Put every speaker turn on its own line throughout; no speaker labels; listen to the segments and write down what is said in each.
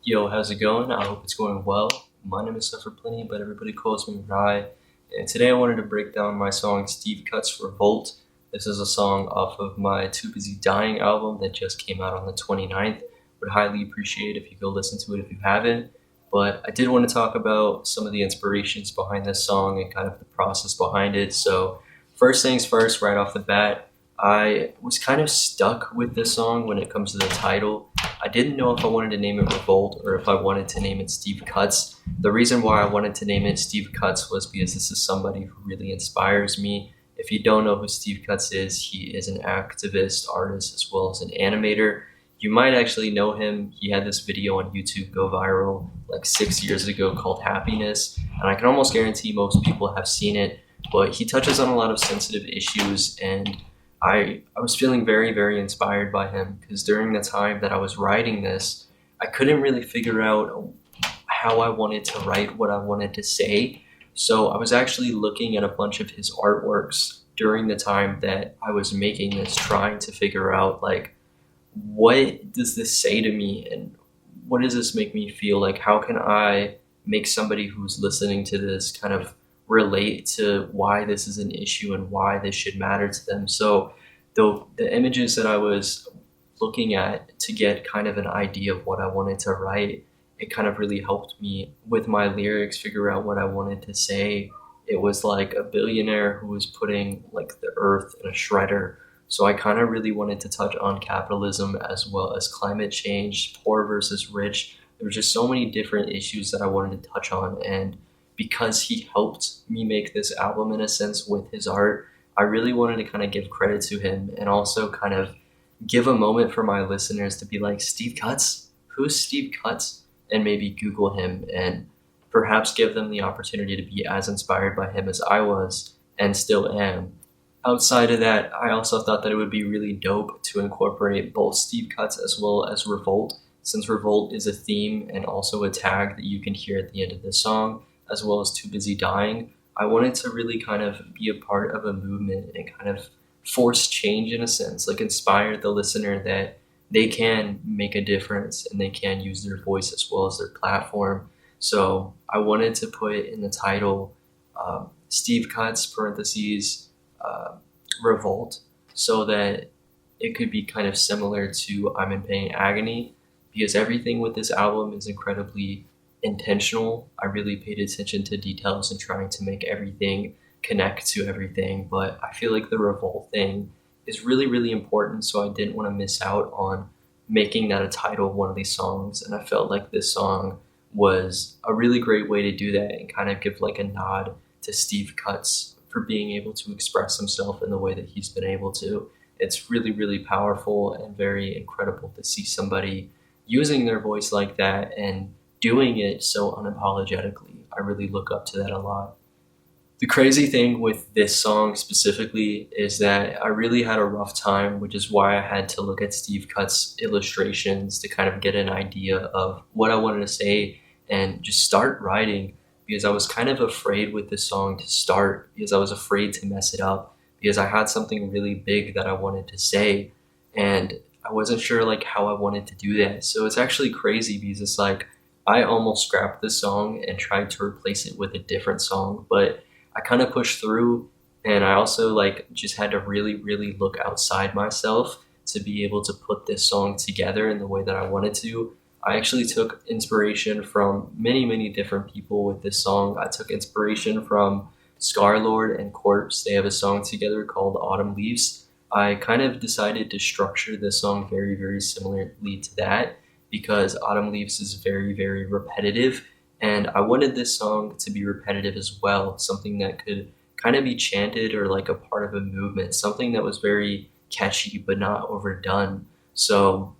Yo, how's it going? I hope it's going well. My name is Sufferplenty, but everybody calls me Rye. And today I wanted to break down my song Steve Cut's Revolt. This is a song off of my Too Busy Dying album that just came out on the 29th. Would highly appreciate if you go listen to it if you haven't. But I did want to talk about some of the inspirations behind this song and kind of the process behind it. So, first things first, right off the bat, I was kind of stuck with this song when it comes to the title. I didn't know if I wanted to name it Revolt or if I wanted to name it Steve Cuts. The reason why I wanted to name it Steve Cuts was because this is somebody who really inspires me. If you don't know who Steve Cuts is, he is an activist, artist, as well as an animator. You might actually know him. He had this video on YouTube go viral like 6 years ago called Happiness, and I can almost guarantee most people have seen it. But he touches on a lot of sensitive issues, and I was feeling very, very inspired by him because during the time that I was writing this, I couldn't really figure out how I wanted to write what I wanted to say. So I was actually looking at a bunch of his artworks during the time that I was making this, trying to figure out like, what does this say to me and what does this make me feel like? How can I make somebody who's listening to this kind of relate to why this is an issue and why this should matter to them? So the images that I was looking at to get kind of an idea of what I wanted to write, it kind of really helped me with my lyrics figure out what I wanted to say. It was like a billionaire who was putting like the earth in a shredder. So I kind of really wanted to touch on capitalism as well as climate change, poor versus rich. There were just so many different issues that I wanted to touch on. And because he helped me make this album in a sense with his art, I really wanted to kind of give credit to him and also kind of give a moment for my listeners to be like, Steve Cuts? Who's Steve Cuts? And maybe Google him and perhaps give them the opportunity to be as inspired by him as I was and still am. Outside of that, I also thought that it would be really dope to incorporate both Steve Cuts as well as Revolt, since Revolt is a theme and also a tag that you can hear at the end of the song, as well as Too Busy Dying. I wanted to really kind of be a part of a movement and kind of force change in a sense, like inspire the listener that they can make a difference and they can use their voice as well as their platform. So I wanted to put in the title Steve Cuts parentheses uh, revolt so that it could be kind of similar to I'm in Pain Agony because everything with this album is incredibly intentional. I really paid attention to details and trying to make everything connect to everything, but I feel like the revolt thing is really, really important. So I didn't want to miss out on making that a title of one of these songs. And I felt like this song was a really great way to do that and kind of give like a nod to Steve Cuts for being able to express himself in the way that he's been able to. It's really, really powerful and very incredible to see somebody using their voice like that and doing it so unapologetically. I really look up to that a lot. The crazy thing with this song specifically is that I really had a rough time, which is why I had to look at Steve Cutt's illustrations to kind of get an idea of what I wanted to say and just start writing because I was kind of afraid with this song to start because I was afraid to mess it up because I had something really big that I wanted to say and I wasn't sure like how I wanted to do that. So it's actually crazy because it's like I almost scrapped this song and tried to replace it with a different song, but I kind of pushed through and I also like just had to really, really look outside myself to be able to put this song together in the way that I wanted to. I actually took inspiration from many, many different people with this song. I took inspiration from Scarlord and Corpse. They have a song together called Autumn Leaves. I kind of decided to structure this song very, very similarly to that because Autumn Leaves is very, very repetitive and I wanted this song to be repetitive as well, something that could kind of be chanted or like a part of a movement, something that was very catchy but not overdone. So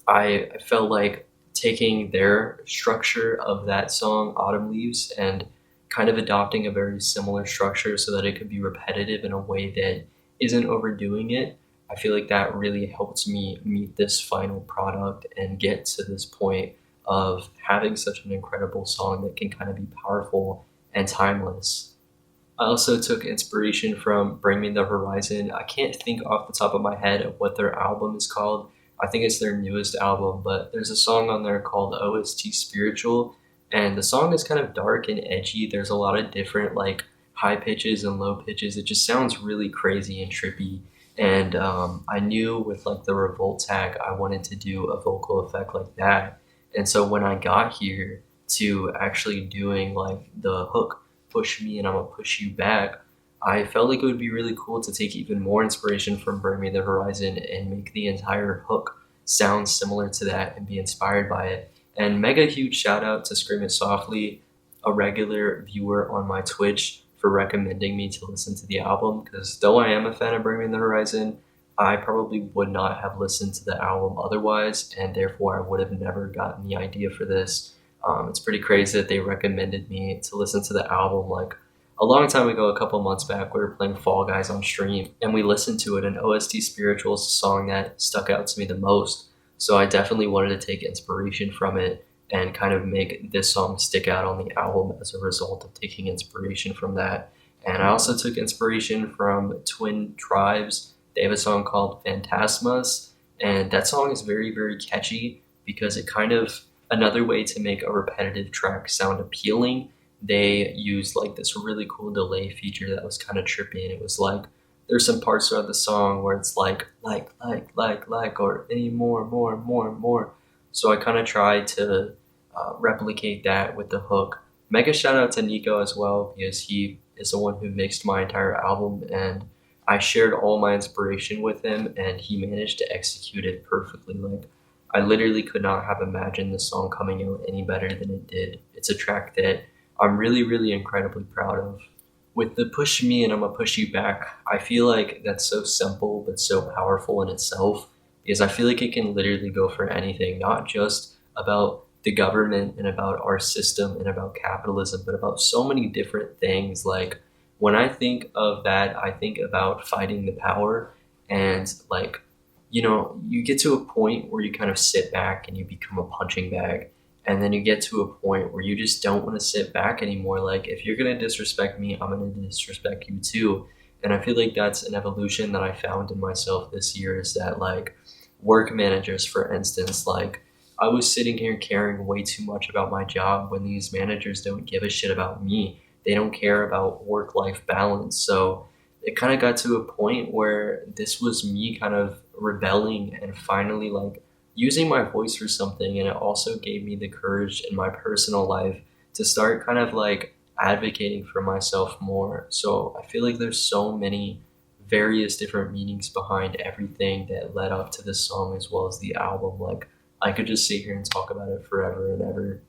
I felt like taking their structure of that song, Autumn Leaves, and kind of adopting a very similar structure so that it could be repetitive in a way that isn't overdoing it. I feel like that really helped me meet this final product and get to this point of having such an incredible song that can kind of be powerful and timeless. I also took inspiration from Bring Me the Horizon. I can't think off the top of my head of what their album is called. I think it's their newest album, but there's a song on there called OST Spiritual, and the song is kind of dark and edgy. There's a lot of different like high pitches and low pitches. It just sounds really crazy and trippy. And I knew with like the revolt tag, I wanted to do a vocal effect like that. And so when I got here to actually doing like the hook, push me and I'm gonna push you back, I felt like it would be really cool to take even more inspiration from Burn Me the Horizon and make the entire hook sound similar to that and be inspired by it. And mega huge shout out to Scream It Softly, a regular viewer on my Twitch, for recommending me to listen to the album. Because though I am a fan of Burn Me the Horizon, I probably would not have listened to the album otherwise, and therefore I would have never gotten the idea for this. It's pretty crazy that they recommended me to listen to the album like a long time ago, a couple months back. We were playing Fall Guys on stream and we listened to it, and OST Spiritual is the song that stuck out to me the most. So I definitely wanted to take inspiration from it and kind of make this song stick out on the album as a result of taking inspiration from that. And I also took inspiration from Twin Tribes. They have a song called Phantasmas, and that song is very, very catchy because it kind of, another way to make a repetitive track sound appealing, they used like this really cool delay feature that was kind of trippy, and it was like there's some parts throughout the song where it's like or any more. So I kind of tried to replicate that with the hook. Mega shout out to Nico as well, because he is the one who mixed my entire album, and I shared all my inspiration with him and he managed to execute it perfectly. Like I literally could not have imagined the song coming out any better than it did. It's a track that I'm really, really incredibly proud of. With the push me and I'm gonna push you back, I feel like that's so simple but so powerful in itself, because I feel like it can literally go for anything, not just about the government and about our system and about capitalism, but about so many different things. Like when I think of that, I think about fighting the power, and like, you get to a point where you kind of sit back and you become a punching bag. And then you get to a point where you just don't want to sit back anymore. Like, if you're going to disrespect me, I'm going to disrespect you too. And I feel like that's an evolution that I found in myself this year, is that, like, work managers, for instance, like, I was sitting here caring way too much about my job when these managers don't give a shit about me. They don't care about work life balance. So it kind of got to a point where this was me kind of rebelling and finally, like, using my voice for something. And it also gave me the courage in my personal life to start kind of like advocating for myself more. So I feel like there's so many various different meanings behind everything that led up to this song as well as the album. Like I could just sit here and talk about it forever and ever,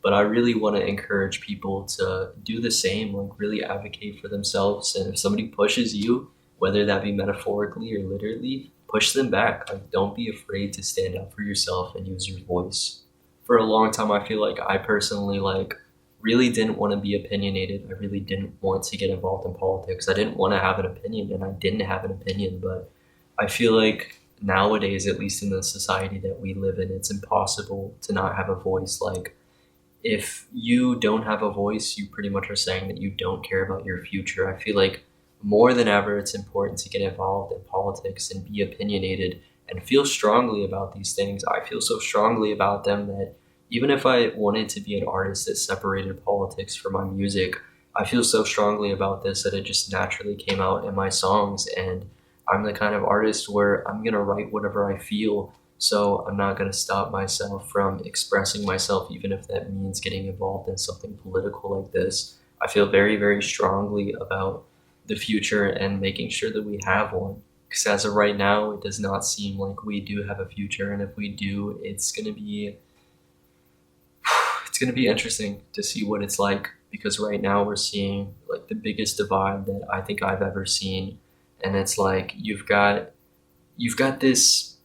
but I really want to encourage people to do the same, like really advocate for themselves. And if somebody pushes you, whether that be metaphorically or literally, push them back. Like, don't be afraid to stand up for yourself and use your voice. For a long time, I feel like I personally like really didn't want to be opinionated. I really didn't want to get involved in politics. I didn't want to have an opinion, and I didn't have an opinion. But I feel like nowadays, at least in the society that we live in, it's impossible to not have a voice. Like, if you don't have a voice, you pretty much are saying that you don't care about your future. I feel like more than ever, it's important to get involved in politics and be opinionated and feel strongly about these things. I feel so strongly about them that even if I wanted to be an artist that separated politics from my music, I feel so strongly about this that it just naturally came out in my songs. And I'm the kind of artist where I'm going to write whatever I feel. So I'm not going to stop myself from expressing myself, even if that means getting involved in something political like this. I feel very, very strongly about the future and making sure that we have one. Because as of right now, it does not seem like we do have a future, and if we do, it's gonna be interesting to see what it's like. Because right now we're seeing like the biggest divide that I think I've ever seen, and it's like you've got this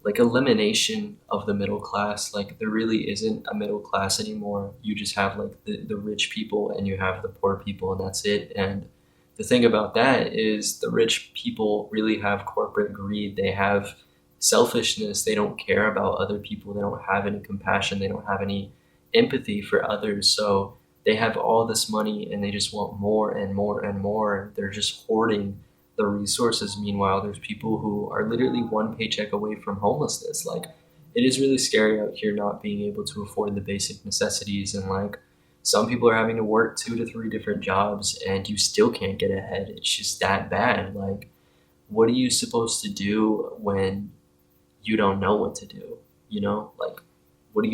like elimination of the middle class. Like there really isn't a middle class anymore. You just have like the rich people and you have the poor people, and that's it. And the thing about that is the rich people really have corporate greed. They have selfishness. They don't care about other people. They don't have any compassion. They don't have any empathy for others. So they have all this money and they just want more and more and more. They're just hoarding the resources. Meanwhile, there's people who are literally one paycheck away from homelessness. Like, it is really scary out here not being able to afford the basic necessities, and like some people are having to work 2 to 3 different jobs and you still can't get ahead. It's just that bad. Like, what are you supposed to do when you don't know what to do? You know, like, what do?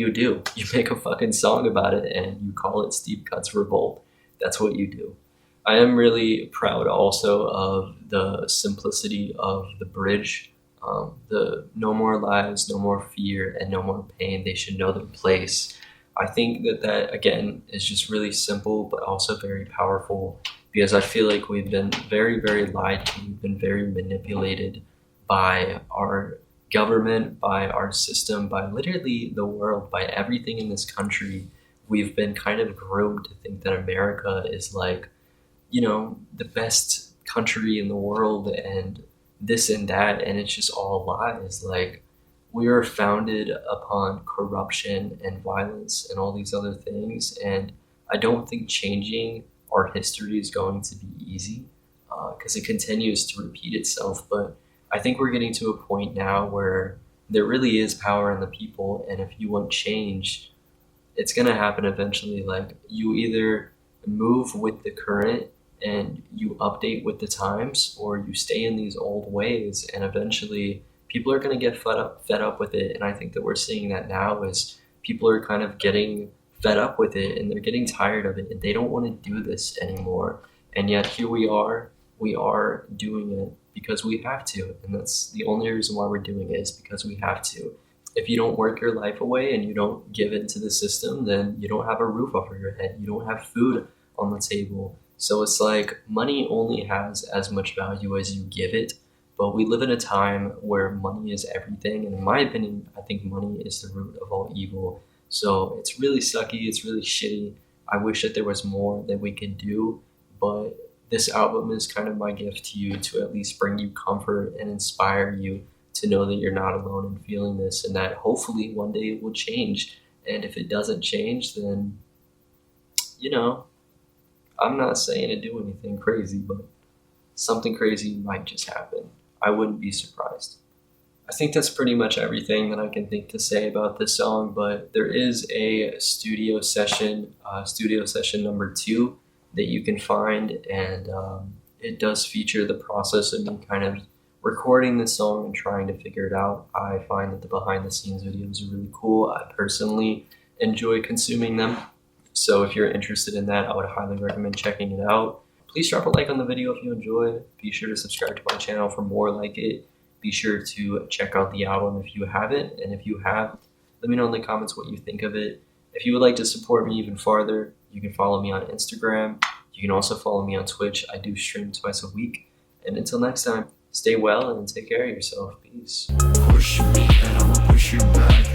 You make a fucking song about it and you call it Steve Cuts Revolt. That's what you do. I am really proud also of the simplicity of the bridge. The no more lives, no more fear, and no more pain. They should know their place. I think that again is just really simple, but also very powerful, because I feel like we've been very, very lied to. We've been very manipulated by our government, by our system, by literally the world, by everything in this country. We've been kind of groomed to think that America is like, the best country in the world and this and that, and it's just all lies. Like, we are founded upon corruption and violence and all these other things, and I don't think changing our history is going to be easy, because it continues to repeat itself. But I think we're getting to a point now where there really is power in the people, and if you want change, it's going to happen eventually. Like, you either move with the current and you update with the times, or you stay in these old ways, and eventually people are going to get fed up with it. And I think that we're seeing that now, is people are kind of getting fed up with it and they're getting tired of it and they don't want to do this anymore. And yet here we are doing it because we have to, and that's the only reason why we're doing it, is because we have to. If you don't work your life away and you don't give in to the system, then you don't have a roof over your head, you don't have food on the table. So it's like, money only has as much value as you give it. But we live in a time where money is everything, and in my opinion, I think money is the root of all evil. So it's really sucky, it's really shitty. I wish that there was more that we could do, but this album is kind of my gift to you, to at least bring you comfort and inspire you to know that you're not alone in feeling this, and that hopefully one day it will change. And if it doesn't change, then, I'm not saying to do anything crazy, but something crazy might just happen. I wouldn't be surprised. I think that's pretty much everything that I can think to say about this song, but there is a studio session number 2 that you can find, and it does feature the process of me kind of recording this song and trying to figure it out. I find that the behind the scenes videos are really cool. I personally enjoy consuming them. So if you're interested in that, I would highly recommend checking it out. Please drop a like on the video if you enjoyed. Be sure to subscribe to my channel for more like it. Be sure to check out the album if you haven't, and if you have, let me know in the comments what you think of it. If you would like to support me even farther, you can follow me on Instagram. You can also follow me on Twitch. I do stream twice a week. And until next time, stay well and take care of yourself. Peace.
Push me and I will push you back.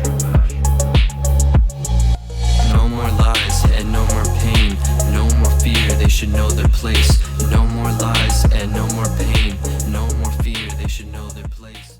No more lies and no more pain. No more fear, they should know their place. No more lies and no more pain. No more fear, they should know their place.